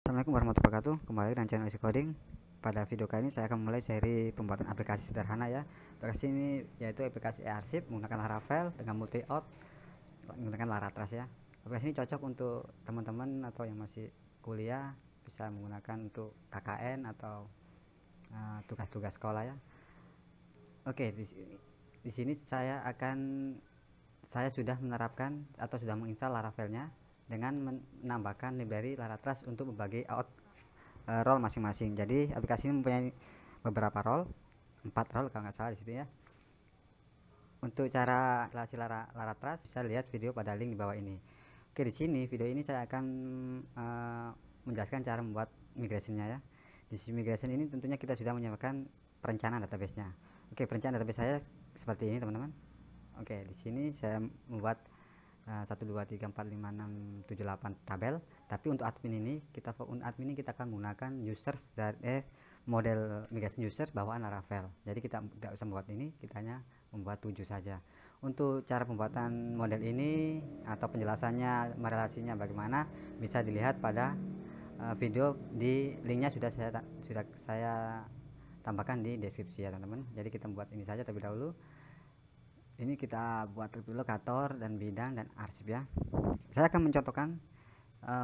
Assalamualaikum warahmatullahi wabarakatuh. Kembali dengan channel Easy Coding. Pada video kali ini saya akan memulai seri pembuatan aplikasi sederhana ya. Aplikasi ini yaitu aplikasi eArsip menggunakan Laravel dengan multi out menggunakan Laratrace ya. Aplikasi ini cocok untuk teman-teman atau yang masih kuliah, bisa menggunakan untuk KKN atau tugas-tugas sekolah ya. Oke, di sini saya sudah menerapkan atau sudah menginstal Laravelnya dengan menambahkan library Laratrace untuk membagi out role masing-masing. Jadi aplikasi ini mempunyai beberapa role, 4 role kalau nggak salah di situ ya. Untuk cara instalasi Laratrace bisa lihat video pada link di bawah ini. Oke, di sini video ini saya akan menjelaskan cara membuat migration-nya ya. Di sisi migration ini tentunya kita sudah menyiapkan perencanaan database-nya. Oke, perencanaan database saya seperti ini teman-teman. Oke, di sini saya membuat 1 2 3 4 5 6 7 8 tabel, tapi untuk admin ini kita akan menggunakan users dari model migration users bawaan Laravel. Jadi kita tidak usah membuat ini, kita hanya membuat 7 saja. Untuk cara pembuatan model ini atau penjelasannya, relasinya bagaimana bisa dilihat pada video di linknya sudah saya tambahkan di deskripsi ya teman-teman. Jadi kita membuat ini saja terlebih dahulu. Ini kita buat terlebih dahulu kantor dan bidang dan arsip ya. Saya akan mencontohkan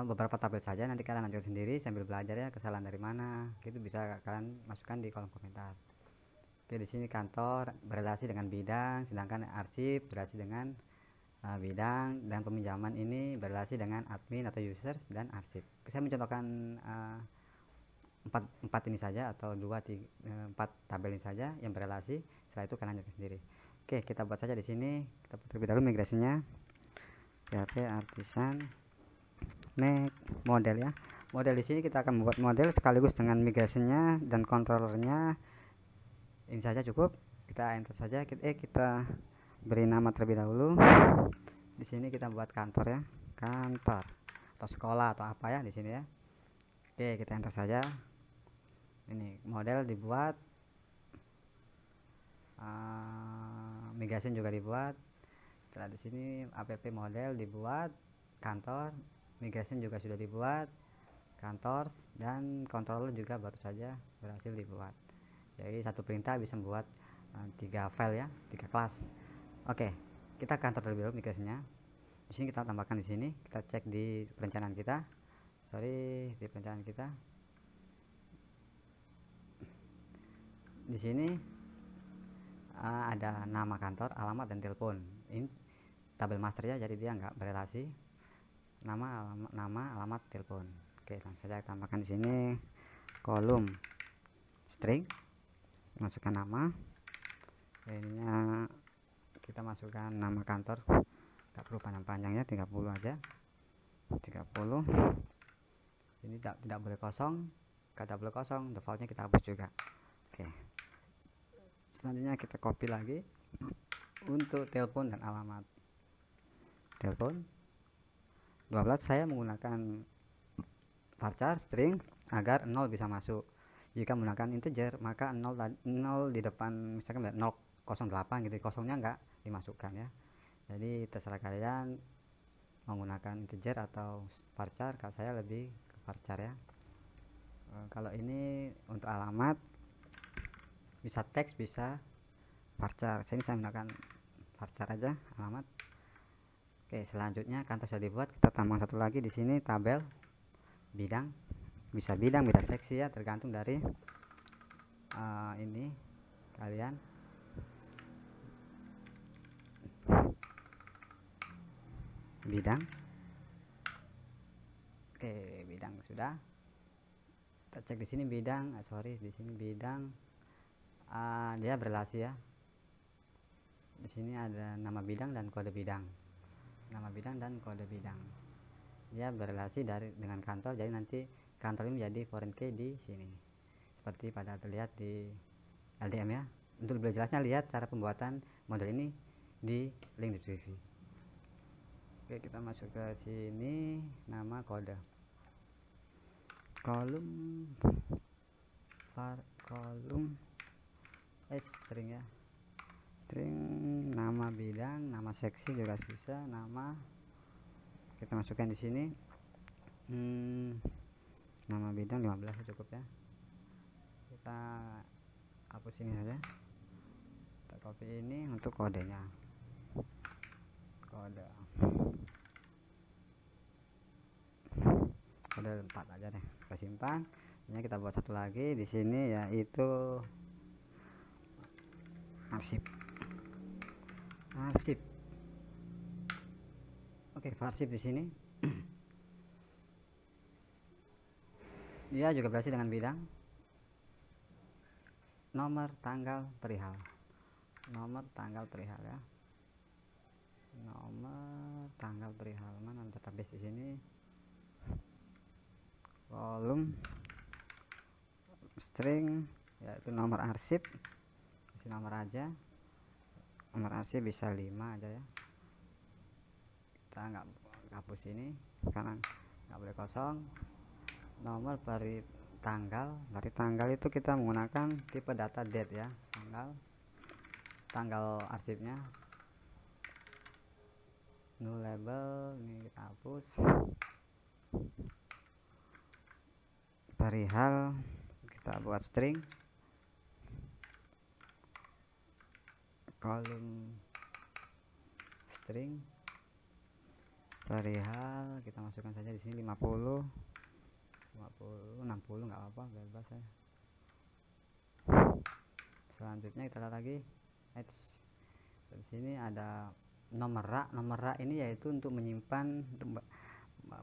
beberapa tabel saja, nanti kalian lanjutkan sendiri sambil belajar ya, kesalahan dari mana itu bisa kalian masukkan di kolom komentar. Oke, di sini kantor berrelasi dengan bidang, sedangkan arsip berrelasi dengan bidang, dan peminjaman ini berrelasi dengan admin atau users dan arsip. Saya mencontohkan 4 ini saja atau 4 tabel ini saja yang berrelasi. Setelah itu kalian lanjutkan sendiri. Oke, kita buat saja di sini. Kita terlebih dahulu migrasinya. PHP Artisan make model ya. Model di sini kita akan membuat model sekaligus dengan migrasinya dan controllernya. Ini saja cukup. Kita enter saja. Kita beri nama terlebih dahulu. Di sini kita buat kantor ya, kantor atau sekolah atau apa ya di sini ya. Oke, kita enter saja. Ini model dibuat. Migration juga dibuat. Setelah di sini app model dibuat, kantor, migration juga sudah dibuat, kantor, dan controller juga baru saja berhasil dibuat. Jadi satu perintah bisa membuat 3 file ya, 3 kelas. Oke, kita kantor terlebih dahulu migrasinya. Di sini kita tambahkan di sini, kita cek di perencanaan kita. Di perencanaan kita. Di sini ada nama kantor, alamat, dan telepon. Ini tabel master ya, jadi dia nggak berelasi. Nama, alamat, telepon. Oke, langsung saja tambahkan di sini kolom string, masukkan nama. Ininya kita masukkan nama kantor, nggak perlu panjang-panjang ya, 30 aja. 30. Ini tidak boleh kosong. Kalau boleh kosong, defaultnya kita hapus juga. Oke. Selanjutnya kita copy lagi untuk telepon dan alamat. Telepon 12, saya menggunakan varchar string agar 0 bisa masuk. Jika menggunakan integer maka 0 di depan misalkan 008 gitu, kosongnya enggak dimasukkan ya. Jadi terserah kalian menggunakan integer atau varchar. Kalau saya lebih ke varchar ya. Kalau ini untuk alamat bisa teks, bisa varchar. Saya menggunakan varchar aja alamat. Oke, selanjutnya kantor sudah dibuat, kita tambah satu lagi di sini tabel bidang, bisa seksi ya, tergantung dari ini kalian. Bidang. Oke, bidang sudah. Kita cek di sini bidang, di sini bidang. Dia berrelasi ya. Di sini ada nama bidang dan kode bidang. Nama bidang dan kode bidang. Dia berrelasi dengan kantor, jadi nanti kantor ini menjadi foreign key di sini. Seperti pada terlihat di LDM ya. Untuk lebih jelasnya lihat cara pembuatan model ini di link deskripsi. Oke, kita masuk ke sini, nama kode. Kolom string ya, string, nama bidang, nama seksi juga bisa, nama kita masukkan di sini. nama bidang 15 cukup ya. Kita hapus ini saja, kita copy ini untuk kodenya, kode 4 aja deh, kita simpan. Ini kita buat satu lagi di sini, yaitu arsip. Oke, arsip di sini. Dia juga berhasil dengan bidang nomor tanggal perihal ya, nomor tanggal perihal. Mana database di sini, kolom string, yaitu nomor arsip. Isi nomor aja, nomor arsip bisa 5 aja ya. Kita nggak hapus ini karena nggak boleh kosong. Nomor tanggal itu kita menggunakan tipe data date ya, tanggal arsipnya. Null label ini kita hapus. Perihal kita buat string, kolom string perihal kita masukkan saja di sini 50, 60 nggak apa-apa, bebas ya. Selanjutnya kita lihat lagi di sini ada nomor rak ini yaitu untuk menyimpan, untuk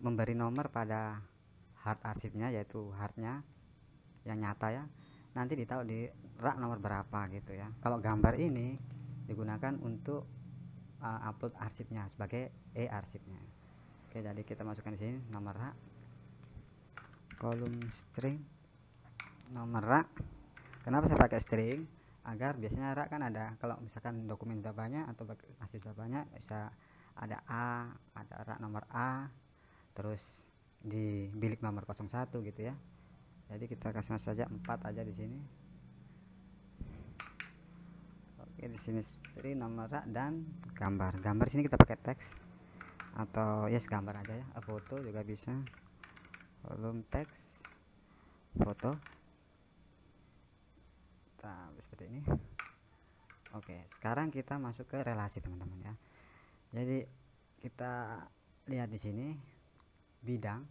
memberi nomor pada hard arsipnya, yaitu hardnya yang nyata ya, nanti ditaruh di rak nomor berapa gitu ya. Kalau gambar ini digunakan untuk upload arsipnya sebagai arsipnya. Oke, jadi kita masukkan di sini nomor rak, kolom string nomor rak. Kenapa saya pakai string? Agar biasanya rak kan ada, kalau misalkan dokumen sudah banyak atau arsip sudah banyak, bisa ada ada rak nomor A, terus di bilik nomor 01 gitu ya. Jadi kita kasih saja 4 aja di sini. Oke, di sini string nomor rak dan gambar. Gambar sini kita pakai teks atau gambar aja ya, foto juga bisa. Kolom teks foto, seperti ini. Oke, sekarang kita masuk ke relasi teman-teman ya. Jadi kita lihat di sini bidang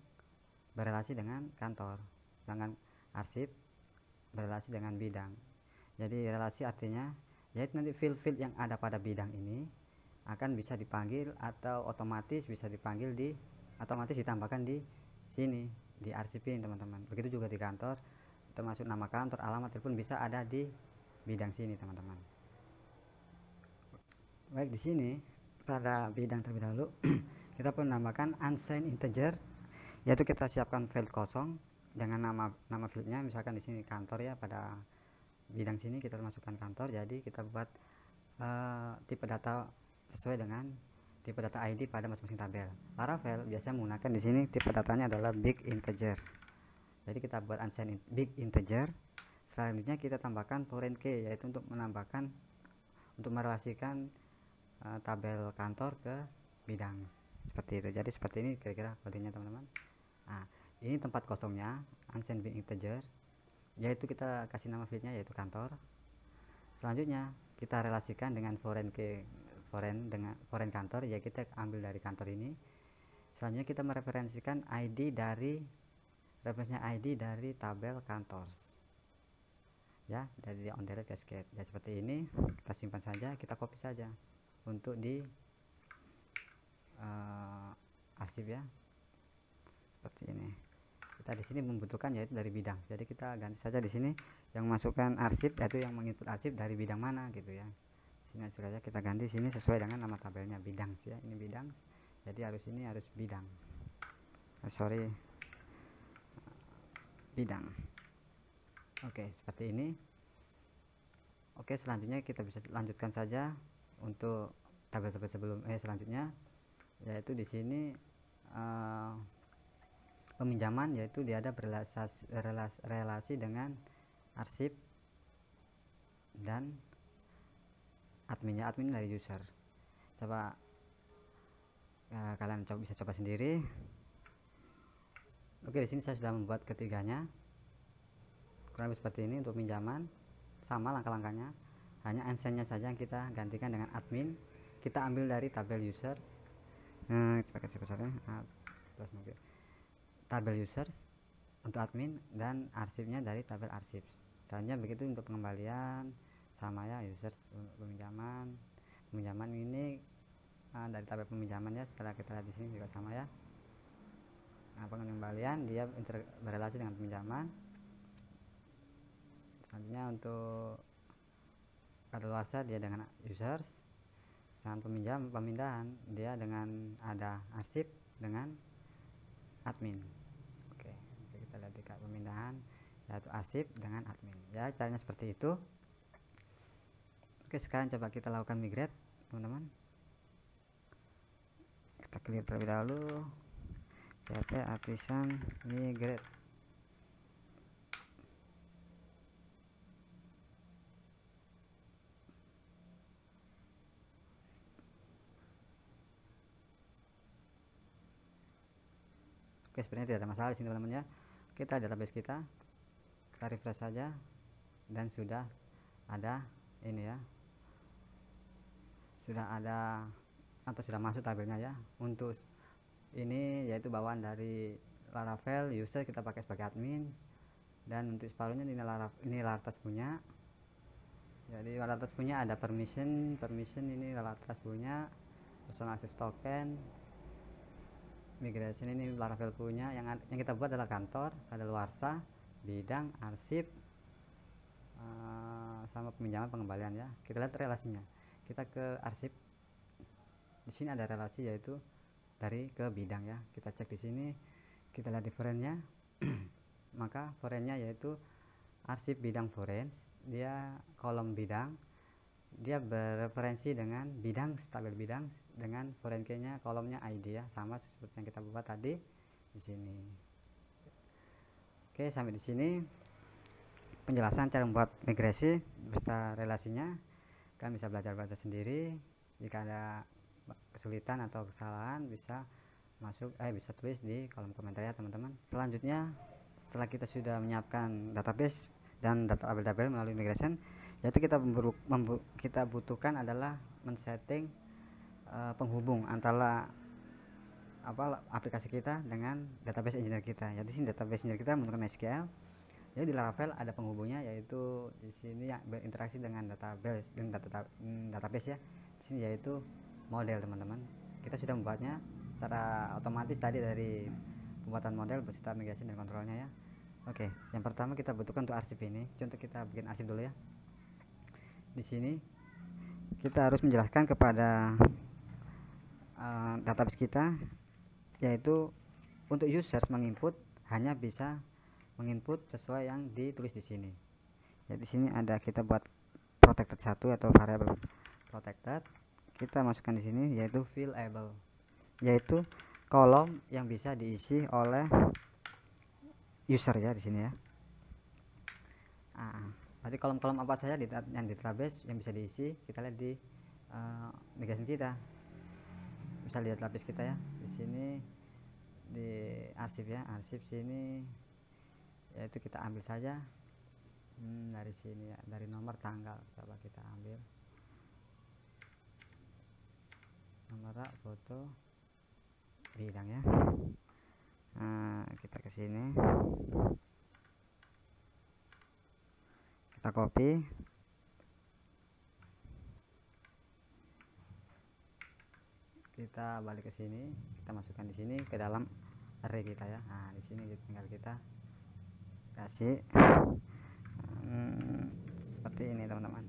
berelasi dengan kantor, dengan arsip berelasi dengan bidang. Jadi relasi artinya yaitu nanti field yang ada pada bidang ini akan bisa dipanggil atau otomatis bisa dipanggil otomatis ditambahkan di sini, di arsip ini teman-teman. Begitu juga di kantor, termasuk nama kantor, alamat telepon bisa ada di bidang sini teman-teman. Baik, di sini pada bidang terlebih dahulu kita pun menambahkan unsigned integer, yaitu kita siapkan file kosong dengan nama fieldnya, misalkan di sini kantor ya, pada bidang sini kita masukkan kantor. Jadi kita buat tipe data sesuai dengan tipe data ID pada masing-masing tabel. Laravel biasanya menggunakan di sini tipe datanya adalah big integer. Jadi kita buat unsigned big integer. Selanjutnya kita tambahkan foreign key, yaitu untuk merelasikan tabel kantor ke bidang seperti itu. Jadi seperti ini kira-kira kodenya teman-teman. Nah, ini tempat kosongnya unsigned big integer, yaitu kita kasih nama fieldnya yaitu kantor. Selanjutnya kita relasikan dengan foreign key, dengan foreign kantor, ya kita ambil dari kantor ini. Selanjutnya kita mereferensikan referensinya ID dari tabel kantor ya, dari on direct cascade. Ya seperti ini, kita simpan saja, kita copy saja untuk di arsip ya, seperti ini. Kita di sini membutuhkan yaitu dari bidang, jadi kita ganti saja di sini yang masukkan arsip, yaitu yang menginput arsip dari bidang mana gitu ya. Sini saja kita ganti sini sesuai dengan nama tabelnya, bidang ya, ini bidang, jadi ini harus bidang, bidang. Oke, seperti ini. Oke, selanjutnya kita bisa lanjutkan saja untuk tabel-tabel selanjutnya, yaitu di sini peminjaman, yaitu dia ada relasi dengan arsip dan adminnya. Admin dari user. Coba kalian bisa coba sendiri. Oke, di sini saya sudah membuat ketiganya kurang lebih seperti ini. Untuk pinjaman sama langkah-langkahnya, hanya unsigned-nya saja yang kita gantikan dengan admin. Kita ambil dari tabel users, kita pakai besarnya tabel users untuk admin, dan arsipnya dari tabel arsip. Selanjutnya begitu untuk pengembalian sama ya, users peminjaman ini dari tabel peminjaman ya. Setelah kita lihat di sini juga sama ya. Nah, pengembalian dia berrelasi dengan peminjaman. Selanjutnya untuk kadaluarsa dia dengan users, dan pemindahan dia dengan ada arsip dengan admin. Oke, kita lihat di pemindahan yaitu arsip dengan admin ya, caranya seperti itu. Oke, sekarang coba kita lakukan migrate teman-teman. Kita clear terlebih dahulu PHP artisan migrate. Oke, sebenarnya tidak ada masalah di sini teman-teman ya. Kita database kita refresh saja dan sudah ada ini ya, sudah ada atau sudah masuk tabelnya ya. Untuk ini yaitu bawaan dari Laravel user kita pakai sebagai admin, dan untuk separuhnya ini Laratas punya. Jadi Laratas punya ada permission ini Laratas punya, personal access token, migration ini Laravel punya. Yang kita buat adalah kantor, kadaluarsa, bidang, arsip, sama peminjaman pengembalian ya. Kita lihat relasinya. Kita ke arsip. Di sini ada relasi yaitu dari ke bidang ya. Kita cek di sini, kita lihat difference-nya. Maka foreign-nya yaitu arsip bidang foreign, dia kolom bidang, dia bereferensi dengan bidang, tabel bidang dengan foreign key-nya kolomnya ID ya, sama seperti yang kita buat tadi di sini. Oke, sampai di sini penjelasan cara membuat migrasi beserta relasinya. Kalian bisa belajar sendiri. Jika ada kesulitan atau kesalahan bisa bisa tulis di kolom komentar ya teman-teman. Selanjutnya, setelah kita sudah menyiapkan database dan tabel-tabel melalui migration, yaitu kita butuhkan adalah men-setting penghubung antara aplikasi kita dengan database engineer kita. Jadi di sini database engineer kita menggunakan MySQL. Jadi di Laravel ada penghubungnya, yaitu di sini yang berinteraksi dengan database ya. Di sini yaitu model teman-teman. Kita sudah membuatnya secara otomatis tadi dari pembuatan model beserta migrasi dan kontrolnya ya. Oke, yang pertama kita butuhkan untuk arsip ini. Contoh kita bikin arsip dulu ya. Di sini kita harus menjelaskan kepada database kita, yaitu untuk users menginput hanya bisa menginput sesuai yang ditulis di sini. Jadi di sini ada kita buat protected 1 atau variable protected. Kita masukkan di sini yaitu fillable, yaitu kolom yang bisa diisi oleh user ya di sini ya. Berarti kolom-kolom apa saja yang di database yang bisa diisi, kita lihat di migration kita. Bisa lihat database kita ya. Di sini di arsip ya, arsip sini yaitu kita ambil saja dari sini ya, dari nomor tanggal coba kita ambil nomor foto bidang ya. Kita ke sini, kita copy, kita balik ke sini, kita masukkan di sini ke dalam array kita ya. Nah, di sini tinggal kita kasih seperti ini teman-teman.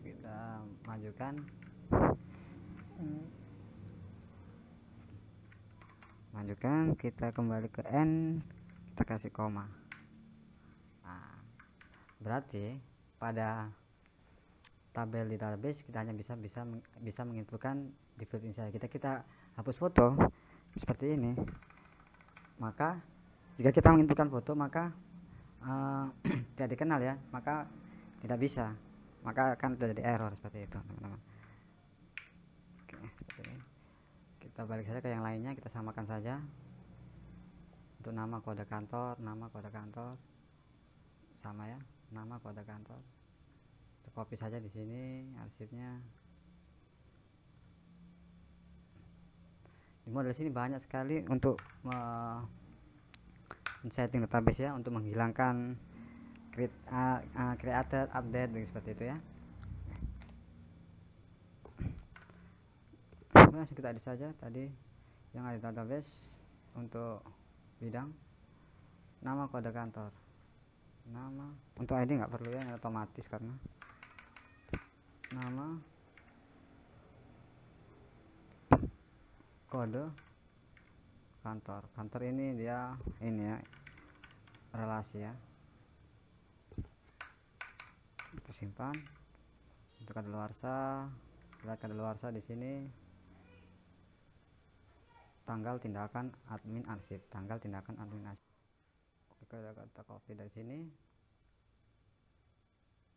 Kita majukan, kita kembali ke n, kita kasih koma. Nah, berarti pada tabel di database kita hanya bisa menginputkan default inisial kita hapus foto seperti ini. Maka jika kita menginputkan foto maka tidak dikenal ya, maka tidak bisa, maka akan terjadi error seperti itu teman-teman. Oke, Kita balik saja ke yang lainnya, kita samakan saja. Untuk nama kode kantor sama ya, nama kode kantor. Kita copy saja di sini arsipnya. Di model sini banyak sekali untuk setting database ya, untuk menghilangkan created, update, seperti itu ya. Langsung kita edit saja tadi yang ada database. Untuk bidang, nama kode kantor, nama. Untuk ID nggak perlu ya, otomatis karena nama kode kantor ini dia ini ya, relasi ya. Kita simpan. Untuk kadaluarsa, lihat kadaluarsa di sini, tanggal tindakan admin arsip, kita copy dari sini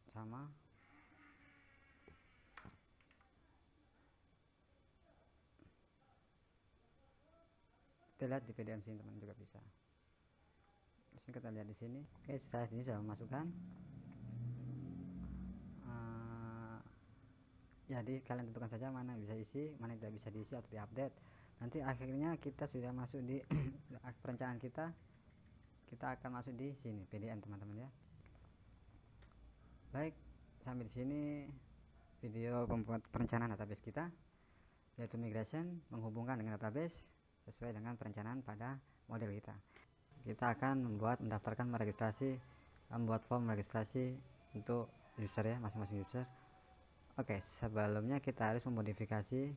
sama. Kita lihat di PDM sini teman juga bisa. Terus kita lihat di sini. Oke, saya sini sudah memasukkan. Jadi kalian tentukan saja mana bisa isi, mana tidak bisa diisi atau diupdate. Nanti akhirnya kita sudah masuk di perencanaan kita akan masuk di sini PDM teman-teman ya. Baik, sampai di sini video pembuat perencanaan database kita, yaitu migration, menghubungkan dengan database sesuai dengan perencanaan pada model kita. Kita akan mendaftarkan, membuat form registrasi untuk user ya, masing-masing user. Oke, sebelumnya kita harus memodifikasi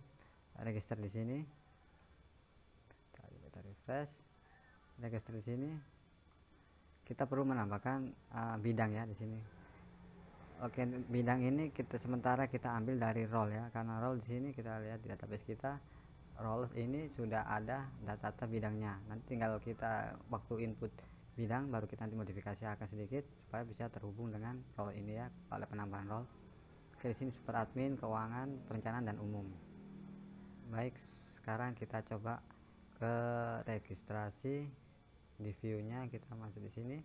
register di sini. Kita refresh register di sini. Kita perlu menambahkan bidang ya di sini. Oke, bidang ini sementara kita ambil dari role ya, karena role di sini kita lihat di database kita, role ini sudah ada data bidangnya. Nanti tinggal kita waktu input bidang baru kita nanti modifikasi akan sedikit supaya bisa terhubung dengan role ini ya, pada penambahan role. Oke, di sini super admin, keuangan, perencanaan dan umum. Baik, sekarang kita coba ke registrasi. Di view-nya kita masuk di sini.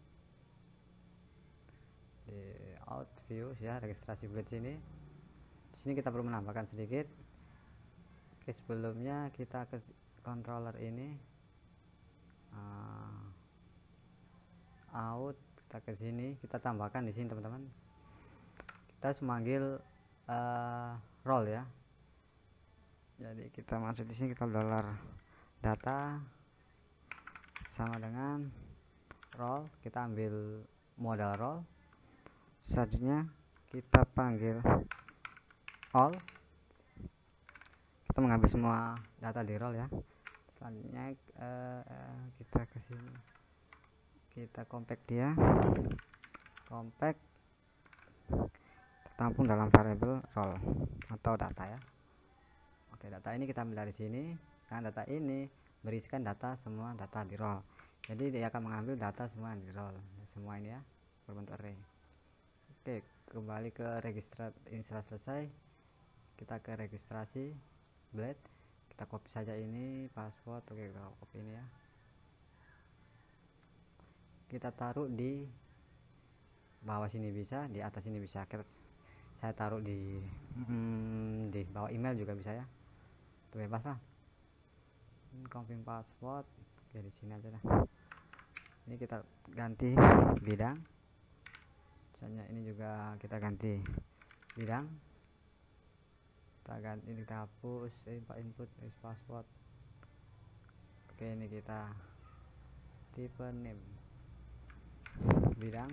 Di out view ya, registrasi buat sini. Di sini kita perlu menambahkan sedikit. Oke, sebelumnya kita ke controller ini. Out, kita ke sini, kita tambahkan di sini teman-teman. Kita harus memanggil role ya. Jadi kita masuk di sini, kita dollar data sama dengan role, kita ambil modal role. Selanjutnya kita panggil all, kita mengambil semua data di role ya. Selanjutnya kita ke sini, kita compact dia, tampung dalam variabel role atau data ya. Oke, data ini kita ambil dari sini, karena data ini berisikan semua data di role. Jadi dia akan mengambil data semua di role, semua ini ya, berbentuk array. Oke, kembali ke register ini setelah selesai. Kita ke registrasi blade, kita copy saja ini password. Oke, kita copy ini ya, kita taruh di bawah sini bisa, di atas sini bisa. Saya taruh di bawah email juga bisa ya, itu bebas lah. Confirm password. Oke, di sini aja dah. Ini kita ganti bidang, misalnya ini juga kita ganti bidang, kita ganti, ini kita hapus input password. Oke, ini kita tipe name bidang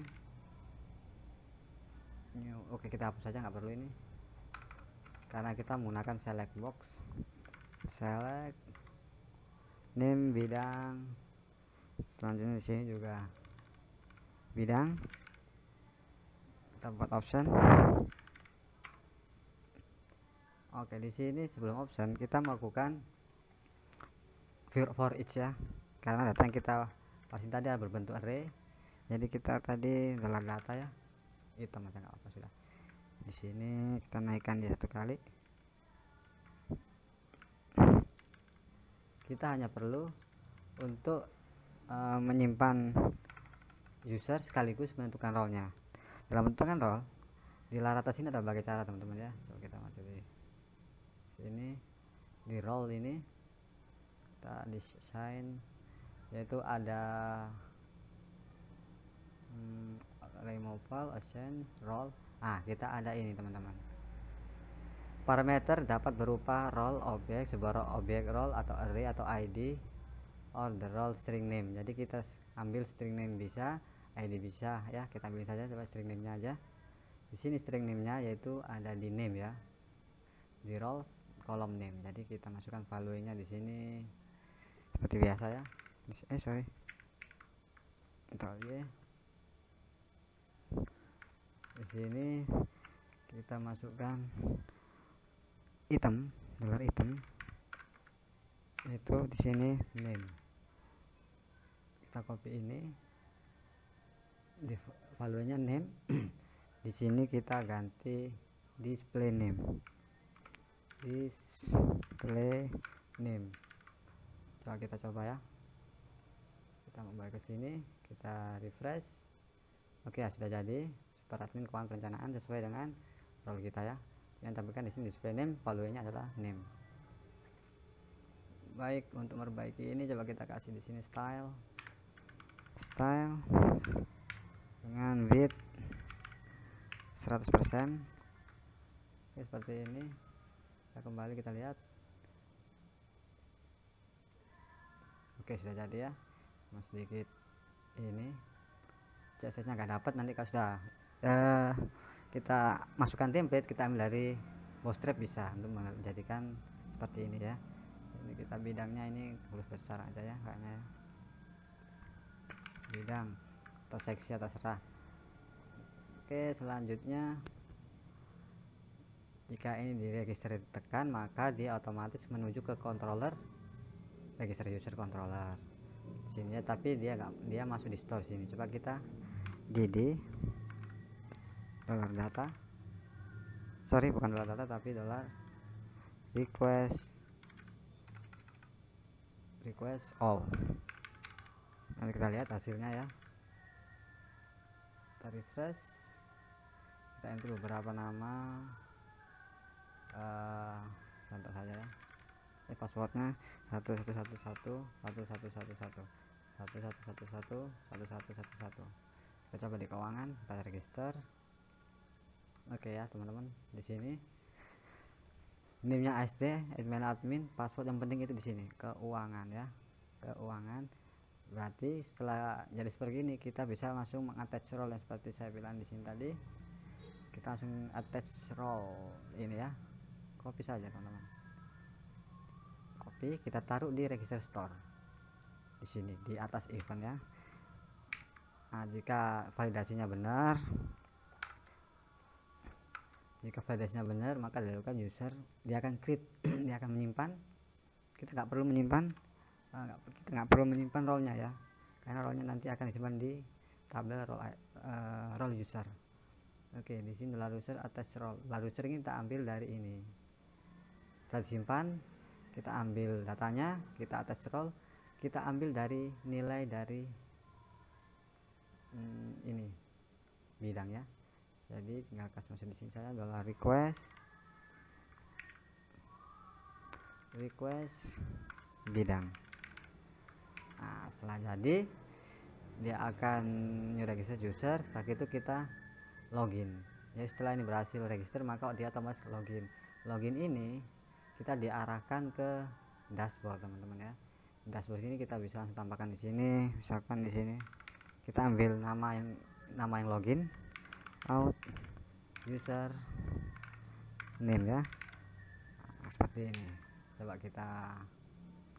new. Oke, kita hapus saja, nggak perlu ini karena kita menggunakan select box, select name bidang. Selanjutnya di sini juga bidang, kita buat option. Oke, di sini sebelum option kita melakukan for each ya, karena data yang kita pasin tadi berbentuk array. Jadi kita tadi dalam data ya, hitam aja nggak apa, sudah. Di sini kita naikkan di 1 kali. kita hanya perlu untuk menyimpan user sekaligus menentukan role-nya. Dalam menentukan role di layar atas ini ada berbagai cara teman-teman ya. Coba kita masuk di sini, di role ini kita desain, yaitu ada removal, assign, role. Kita ada ini teman-teman. Parameter dapat berupa role objek, sebuah objek role atau array atau ID or the role string name. Jadi kita ambil string name bisa, ID bisa ya. Kita ambil saja coba string name-nya aja. Di sini string name-nya yaitu ada di name ya. Di roles column name. Jadi kita masukkan value-nya di sini seperti biasa ya. Sorry. Di sini kita masukkan item, dollar item, itu di sini name. Kita copy ini, di value-nya name. Di sini kita ganti display name. Display name. Kita coba ya. Kita kembali ke sini, kita refresh. Oke, ya sudah jadi. Super admin keuangan perencanaan sesuai dengan role kita ya. Yang tampilkan di sini display name, value-nya adalah name. Baik, untuk memperbaiki ini coba kita kasih di sini style dengan width 100%. Oke, seperti ini. Kita kembali, kita lihat. Oke, sudah jadi ya. Mas sedikit ini CSS-nya nggak dapat, nanti kalau sudah kita masukkan template, kita ambil dari bootstrap bisa untuk menjadikan seperti ini ya. Ini kita bidangnya ini huruf besar aja ya kayaknya ya. Bidang atau seksi atau serah. Oke, selanjutnya jika ini di register ditekan, maka dia otomatis menuju ke controller register user controller di sini ya, tapi dia masuk di store sini. Coba kita dd dollar data, sorry bukan dollar data tapi dollar request all. Nanti kita lihat hasilnya ya. Kita refresh, kita enter beberapa nama, contoh saja ya. Passwordnya 1111 kita coba di keuangan, kita register. Oke ya teman-teman, di sini name-nya ASD, admin, password yang penting itu di sini keuangan ya. Keuangan berarti setelah jadi seperti ini kita bisa langsung mengattach role yang seperti saya bilang di sini tadi. Kita langsung attach role ini ya, copy saja teman-teman, copy, kita taruh di register store di sini di atas event ya. Jika validasinya benar, maka dilakukan user, dia akan create dia akan menyimpan. Kita nggak perlu menyimpan role-nya ya, karena role-nya nanti akan disimpan di tabel role user. Oke, di sini adalah user attach role. Lalu user ini kita ambil dari ini. Setelah disimpan, kita ambil datanya, kita attach role, kita ambil dari nilai dari ini bidang ya. Jadi tinggal kasih masuk di sini saya dollar request bidang. Setelah jadi dia akan new register user. Setelah itu kita login ya. Setelah ini berhasil register, maka dia otomatis login ini kita diarahkan ke dashboard teman-teman ya. Dashboard ini kita bisa langsung tambahkan di sini. Misalkan di sini kita ambil nama yang login, out user name ya. Seperti ini. Coba kita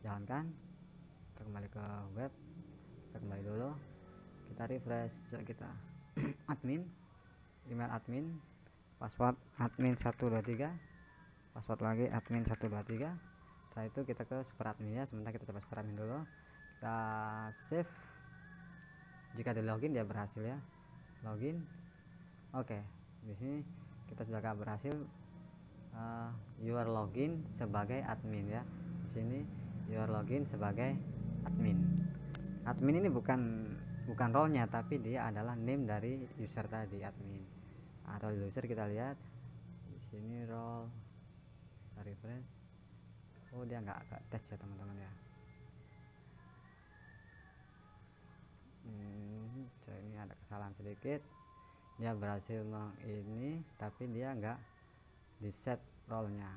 jalankan. Kita kembali ke web, kita kembali dulu, kita refresh. Coba kita admin, email admin, password admin 123, password lagi admin 123. Setelah itu kita ke super admin ya. Sebentar kita coba super admin dulu, kita save. Jika di login dia berhasil ya, login. Oke, di sini kita sudah berhasil your login sebagai admin ya. Di sini your login sebagai admin. Admin ini bukan role-nya, tapi dia adalah name dari user tadi, admin. Role user kita lihat di sini, role, kita refresh. Oh, dia nggak attach ya teman-teman ya. Ini ada kesalahan sedikit, dia berhasil ini tapi dia nggak di set role-nya.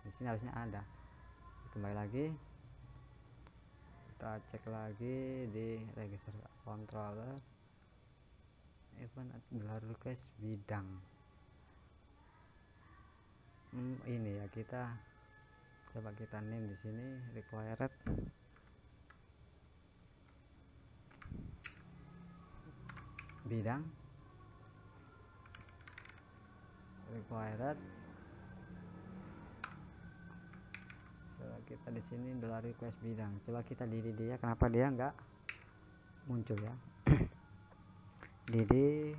Di sini harusnya ada. Kembali lagi, kita cek lagi di register controller, event adalah request bidang. Ini ya, kita coba kita name di sini required bidang, required. So, kita di sini adalah request bidang. Coba kita didi dia, kenapa dia nggak muncul ya? Didi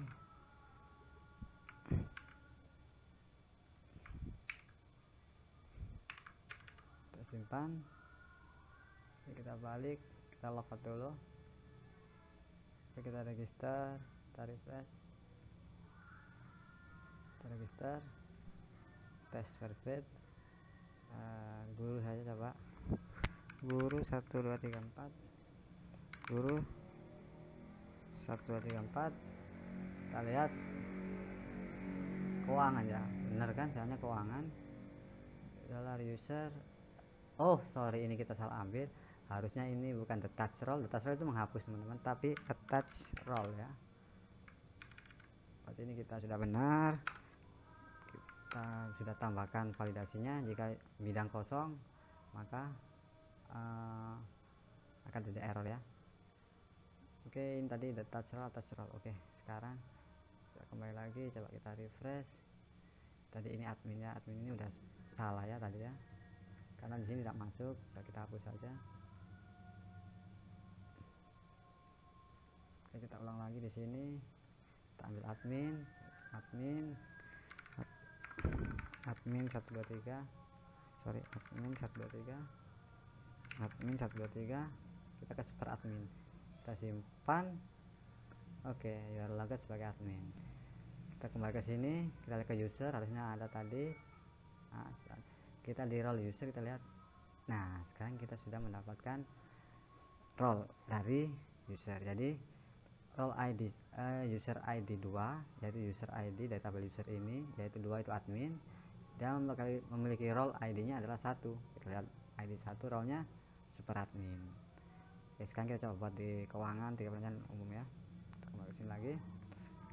kita simpan, kita balik, kita logout dulu, kita register, kita refresh, kita register, test verified. Guru saja, coba guru 1234, guru 1234. Kita lihat keuangan ya, bener kan, soalnya keuangan dollar user. Oh sorry, ini kita salah ambil, harusnya ini bukan detach role. Detach role itu menghapus teman-teman, tapi attach role ya. Berarti ini kita sudah benar. Kita sudah tambahkan validasinya. Jika bidang kosong, maka akan jadi error ya. Oke, ini tadi detach role, attach role. Oke, sekarang kita kembali lagi, coba kita refresh. Tadi ini adminnya, admin ini udah salah ya tadi ya, karena di sini tidak masuk. Coba kita hapus saja. Oke, kita ulang lagi di sini. Kita ambil admin 123, sorry, admin 123, kita ke super admin, kita simpan. Oke, your logout sebagai admin. Kita kembali ke sini, kita lihat ke user, harusnya ada tadi. Nah, kita di role user, kita lihat. Nah, sekarang kita sudah mendapatkan role dari user. Jadi role ID, user ID 2, yaitu user ID dari tabel user ini, yaitu 2 itu admin. Dia memiliki role ID-nya adalah 1. Kita lihat ID 1, role-nya super admin. Oke, sekarang kita coba buat di keuangan, di perencanaan umum ya. Kembali ke sini lagi,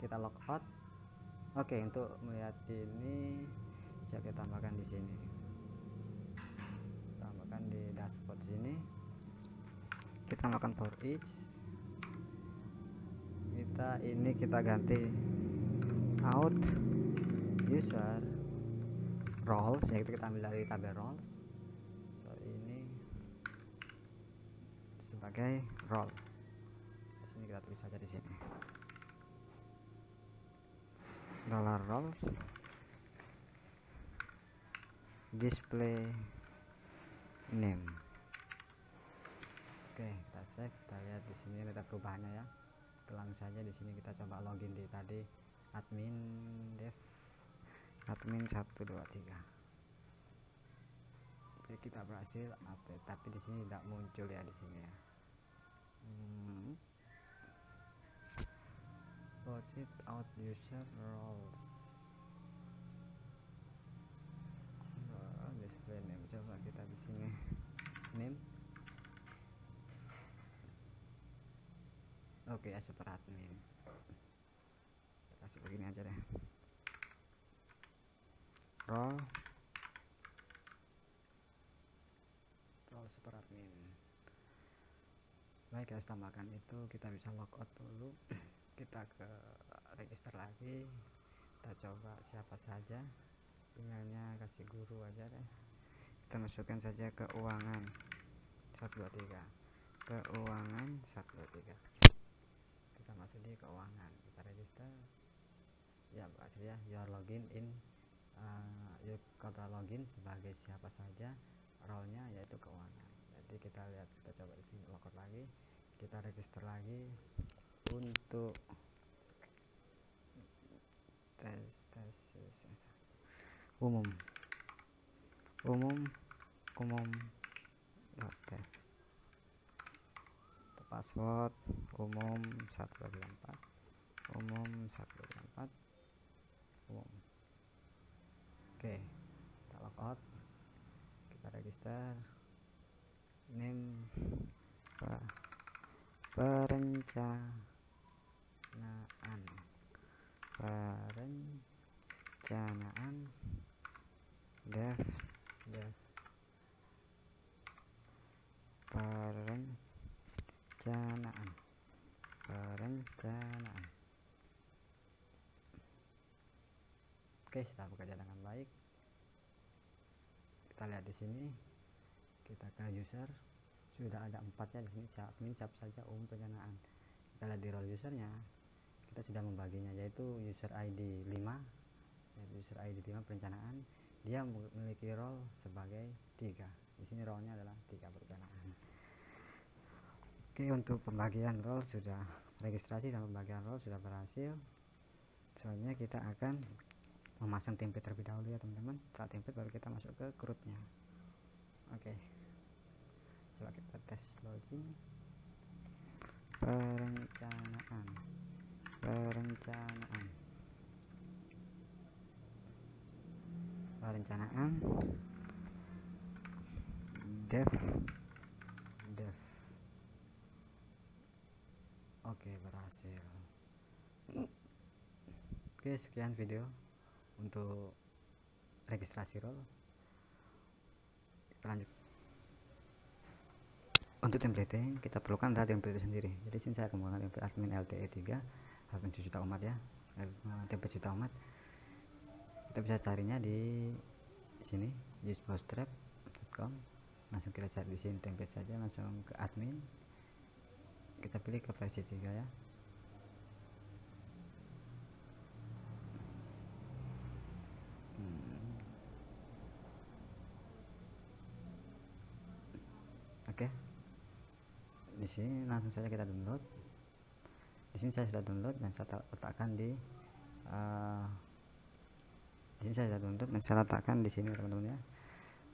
kita logout. Oke, untuk melihat ini coba kita tambahkan di sini, tambahkan di dashboard sini. Kita tambahkan for each. Kita ganti out user roles, yaitu kita ambil dari tabel roles. So, ini sebagai role. Di sini kita tulis saja di sini dollar roles display name. Oke, kita save, kita lihat di sini ada perubahannya ya. Ulang saja di sini, kita coba login di tadi admin dev admin 123. Oke, kita berhasil update, tapi di sini tidak muncul ya di sini ya. Project out user roles, display name. Coba kita di sini name. Oke ya, super admin. Kasih begini aja deh, role super admin. Baik, kita tambahkan itu. Kita bisa logout dulu. Kita ke register lagi, kita coba siapa saja, emailnya kasih guru aja deh. Kita masukkan saja keuangan 123, keuangan 123. Kita masuk di keuangan, kita register ya, berhasil ya. Your login in, you kata login sebagai siapa saja, role nya yaitu keuangan. Jadi Jadi kita lihat, kita coba di sini logout lagi, kita register lagi untuk tes umum oke. Password umum 124 umum. Oke, kita logout, kita register, name perencanaan dev perencanaan. Oke, sudah bekerja dengan baik. Kita lihat di sini, kita ke user, sudah ada 4 ya di sini, admin, siapa saja, umum, perencanaan. Kita lihat di role usernya, kita sudah membaginya, yaitu user ID 5, perencanaan. Dia memiliki role sebagai 3. Di sini role-nya adalah 3 perencanaan. Oke, untuk pembagian role sudah, registrasi dan pembagian role sudah berhasil. Selanjutnya kita akan memasang template terlebih dahulu ya teman-teman. Setelah template baru kita masuk ke grupnya. Oke, coba kita tes login. perencanaan dev. Oke, berhasil. Oke, sekian video untuk registrasi role. Kita lanjut. Untuk templating kita perlukan adalah template sendiri. Jadi sini saya akan menggunakan template admin LTE 3, admin sejuta umat ya, template juta umat. Kita bisa carinya di sini, usebootstrap.com. Langsung kita cari di sini template saja, langsung ke admin. Kita pilih ke versi 3 ya. Oke. Di sini langsung saja kita download. Di sini saya sudah download dan saya letakkan di saya letakkan di sini teman-teman ya.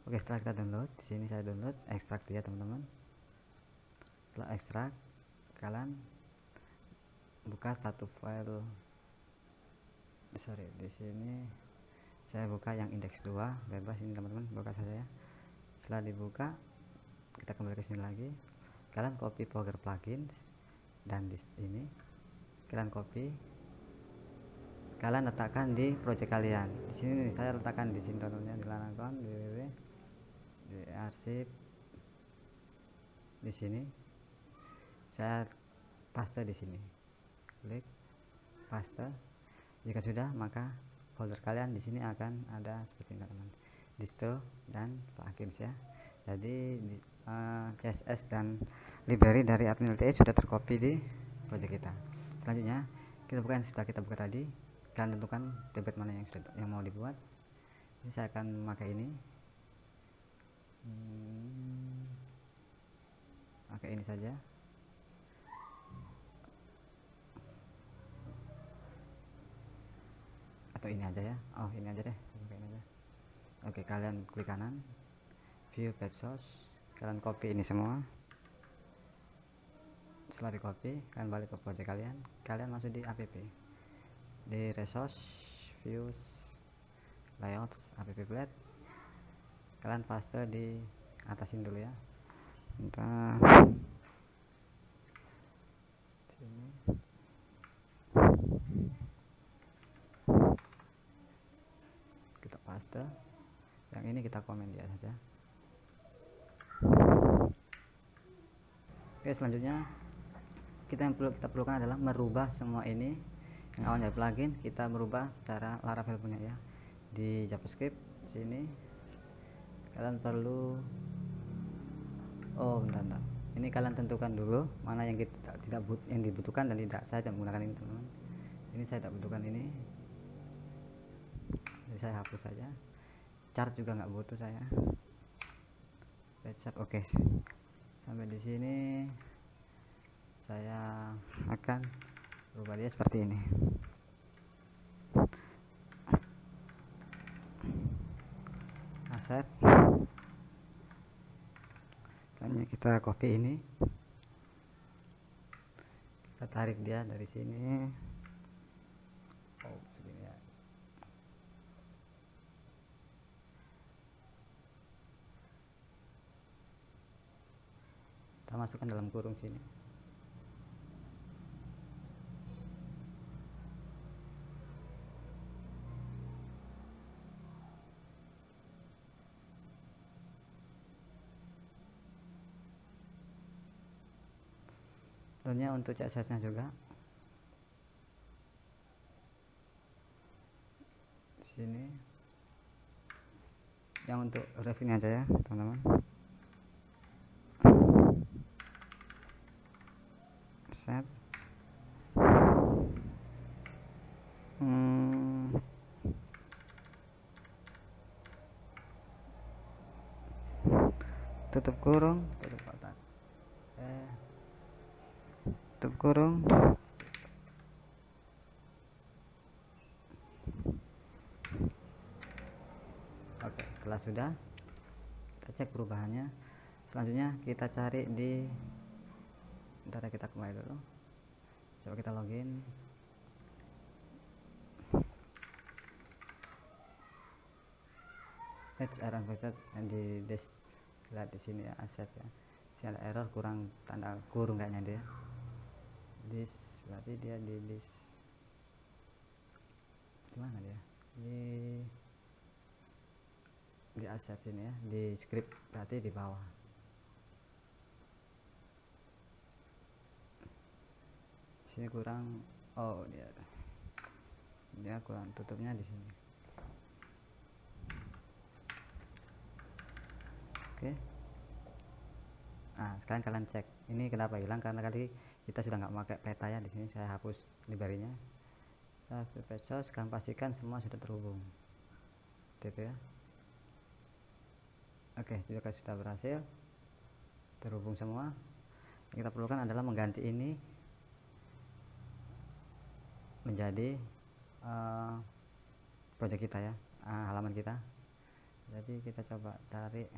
Oke, setelah kita download, di sini saya download, ekstrak dia teman-teman. Setelah ekstrak, kalian buka satu file. Di sini saya buka yang indeks 2, bebas ini teman-teman, buka saja ya. Setelah dibuka, kita kembali ke sini lagi. Kalian copy Power Plugins dan di ini kalian copy, kalian letakkan di project kalian. Di sini saya letakkan di sini contohnya, di Lanagon www di arsip. Di sini saya paste di sini, klik paste. Jika sudah, maka folder kalian di sini akan ada seperti ini teman-teman, distro dan plugins ya. Jadi CSS dan library dari admin LTE sudah tercopy di project kita. Selanjutnya kita buka, setelah kita buka tadi, kalian tentukan template mana yang mau dibuat. Ini saya akan memakai ini, pakai ini saja. Atau ini aja ya. Oh, ini aja deh. Oke, kalian klik kanan, view page source, kalian copy ini semua. Setelah di copy, kalian balik ke project kalian masuk di app, di resource, views, layouts, app blade, kalian paste di atas ini dulu ya. Entah sini. Kita paste, yang ini kita komen dia saja. Oke, selanjutnya kita perlukan adalah merubah semua ini yang awalnya plugin, kita merubah secara Laravel punya ya. Di JavaScript sini kalian perlu, bentar. Ini kalian tentukan dulu mana yang yang dibutuhkan dan tidak. Saya tidak menggunakan ini teman-teman. Ini saya tidak butuhkan ini, jadi saya hapus saja. Chart juga nggak butuh saya. Oke, Sampai di sini saya akan rubah dia seperti ini. Aset, selanjutnya kita copy ini, kita tarik dia dari sini. Oh, segini ya. Kita masukkan dalam kurung sini. Tentunya untuk CSS nya juga di sini, yang untuk review aja ya teman-teman. Set tutup kurung, tutup kotak, tutup kurung, oke. Setelah sudah, kita cek perubahannya. Selanjutnya kita cari di, bentar ya, kita kembali dulu, coba kita login. It's error di disk, lihat di sini ya, aset ya. Sini ada error, kurang tanda kurung kayaknya dia. Disk berarti dia di disk, gimana dia? Di aset sini ya, di script berarti di bawah. Sini kurang, oh dia kurang, tutupnya di sini. Oke. Nah, sekarang kalian cek ini kenapa hilang, karena kali kita sudah nggak pakai peta ya. Di sini saya hapus library-nya, saya private source, kalian pastikan semua sudah terhubung gitu ya. Oke, juga sudah berhasil terhubung semua. Yang kita perlukan adalah mengganti ini menjadi project kita ya, halaman kita. Jadi kita coba cari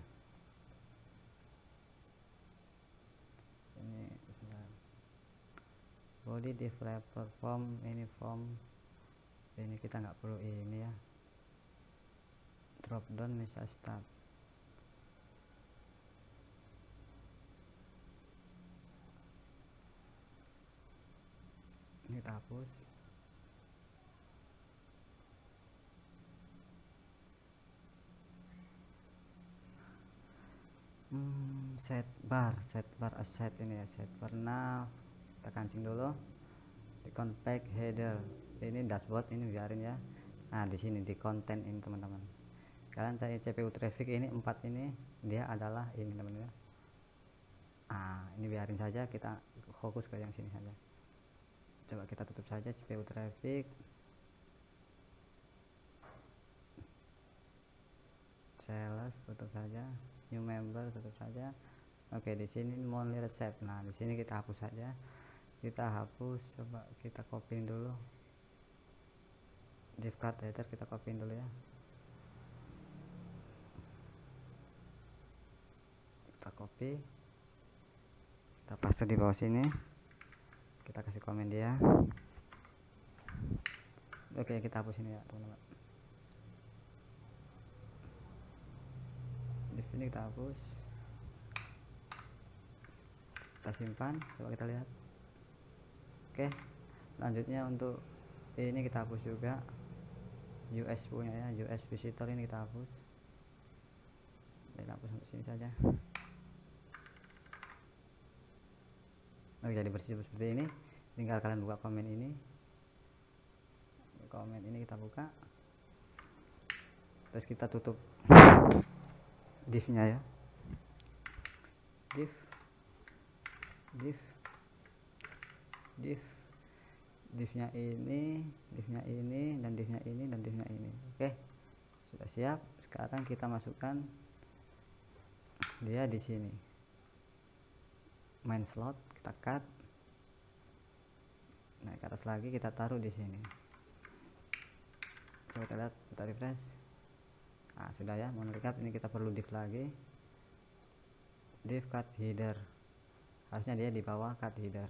ini, body developer form, ini form, ini kita nggak perlu ini ya, drop down misal start. Ini kita hapus. Set bar asset ini ya, set bar. Nah, kita kancing dulu di config header, ini dashboard, ini biarin ya. Nah, di sini di konten ini teman-teman, kalian cari CPU traffic ini 4, ini dia adalah ini teman-teman ya. Ini biarin saja, kita fokus ke yang sini saja. Coba kita tutup saja CPU traffic, sales tutup saja, new member tutup saja. Oke, di sini monthly receipt. Nah, di sini kita hapus saja. Kita hapus, coba kita copy dulu. Div card header kita copy dulu ya. Kita copy. Kita paste di bawah sini. Kita kasih komen dia. Oke, kita hapus ini ya, teman-teman. Div ini kita hapus. Kita simpan, coba kita lihat. Oke, lanjutnya untuk ini kita hapus juga, US punya ya, US visitor ini kita hapus. Kita hapus sampai sini saja. Oke, jadi bersih seperti ini. Tinggal kalian buka komen ini. Komen ini kita buka. Terus kita tutup div-nya ya. Div-nya ini, dan div-nya ini, dan div-nya ini. Oke, sudah siap. Sekarang kita masukkan dia di sini. main slot, kita cut, naik ke atas lagi, kita taruh di sini. Coba kita lihat, kita refresh. Nah, sudah ya. Mau recap, ini kita perlu div lagi, div cut header, harusnya dia di bawah cut header.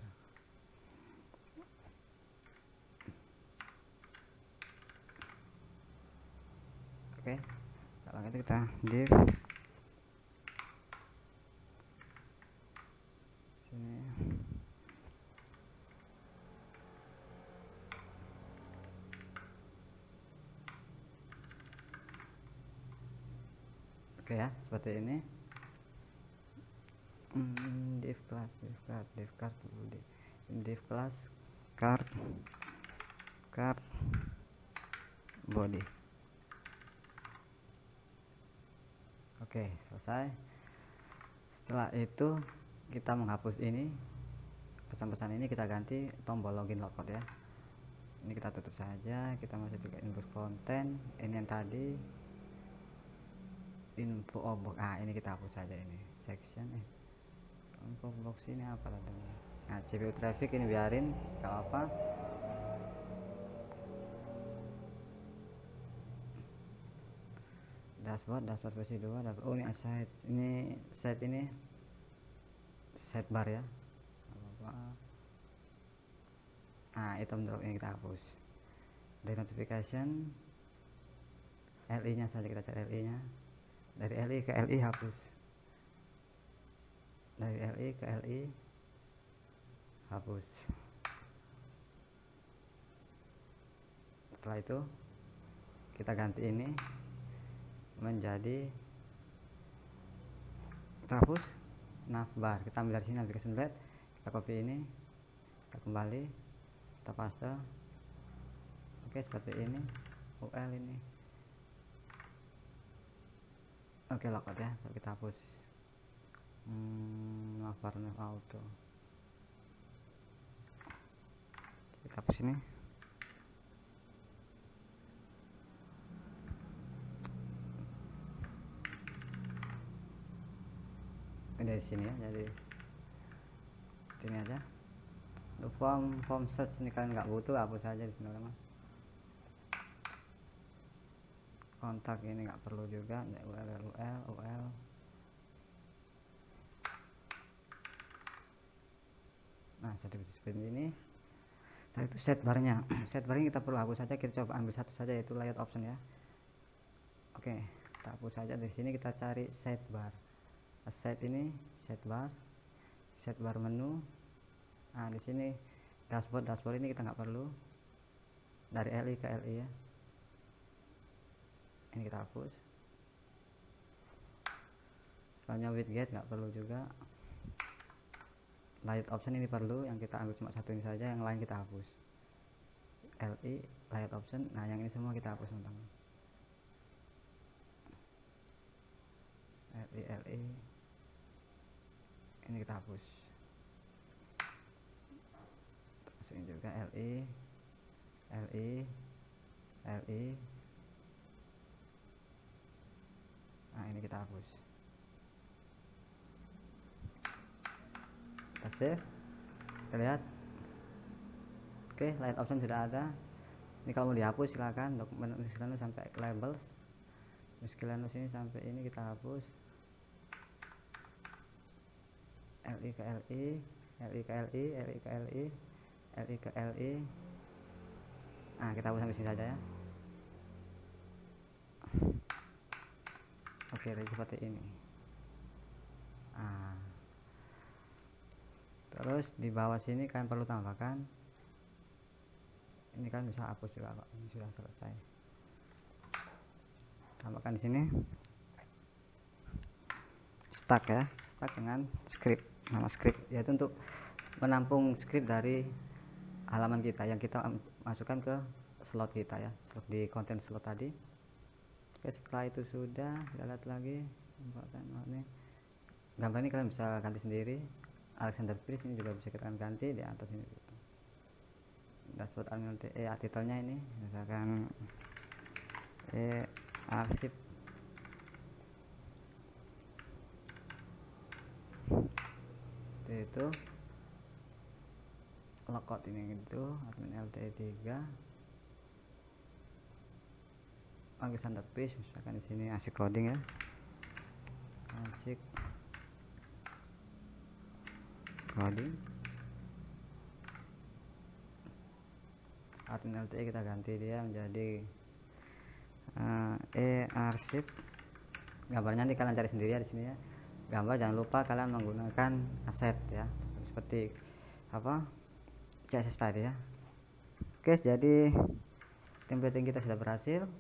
Oke, kalau gitu kita div sini. Oke ya, seperti ini. Div class, div card dulu, div class card body. Oke, selesai. Setelah itu kita menghapus ini, pesan-pesan ini kita ganti tombol login logout ya. Ini kita tutup saja, kita masuk juga input konten, ini yang tadi info box. Ini kita hapus saja, ini section info box ini apa namanya. Nah, CPU traffic ini biarin, gak apa-apa. Dashboard versi 2. Oh, ini aside, ini set, ini set bar ya. Nah, item drop ini kita hapus. Dari notification, LI nya saja, kita cari LI nya. Dari LI ke LI hapus, dari LI ke LI hapus. Setelah itu kita ganti ini menjadi, kita hapus navbar, kita ambil dari sini navigation bar, kita copy ini, kita kembali, kita paste. Oke, seperti ini UL ini. Oke, logout ya, kita hapus navbar auto, kita hapus ini. Dari sini ya, jadi sini aja. Untuk form search ini kalian nggak butuh, hapus saja di sini teman. Kontak ini nggak perlu juga, UL. Nah, seperti ini. Setelah itu set barnya, set barnya kita perlu hapus saja. Kita coba ambil satu saja, yaitu layout option ya. Oke, kita hapus saja. Dari sini kita cari set bar. Set ini set bar menu. Nah, di sini dashboard ini kita nggak perlu, dari LI ke LI ya, ini kita hapus. Soalnya widget nggak perlu juga. Layout option ini perlu, yang kita ambil cuma satu ini saja, yang lain kita hapus. LI layout option, nah yang ini semua kita hapus teman-teman. LI ini kita hapus. Masukin juga LI. Nah, ini kita hapus. Kita save, kita lihat. Oke, layout option sudah ada. Ini kalau mau dihapus silakan, dokumen miscellaneous sampai labels, miscellaneous ini sampai ini kita hapus. LI ke LI, LI ke LI, LI ke LI, LI ke LI. Nah, kita hapus sampai sini saja ya. Oke, jadi seperti ini. Nah, terus di bawah sini kalian perlu tambahkan, ini kan bisa hapus juga Pak, ini sudah selesai. Tambahkan di sini stack ya, stack dengan script, nama script yaitu untuk menampung script dari halaman kita yang kita masukkan ke slot kita ya, slot di konten slot tadi. Oke, setelah itu sudah, kita lihat lagi ini gambar ini kalian bisa ganti sendiri. Alexander Prince ini juga bisa kita ganti di atas ini. Dashboard admin titelnya ini misalkan arsip seperti itu. Logout ini gitu, admin LTE 3. Pakai centerpiece, misalkan di sini asik coding ya, asik coding. Admin LTE kita ganti dia menjadi arsip. Gambarnya nanti kalian cari sendiri ya di sini ya. Gambar jangan lupa kalian menggunakan aset ya, seperti apa CSS tadi ya. Oke, jadi templating kita sudah berhasil.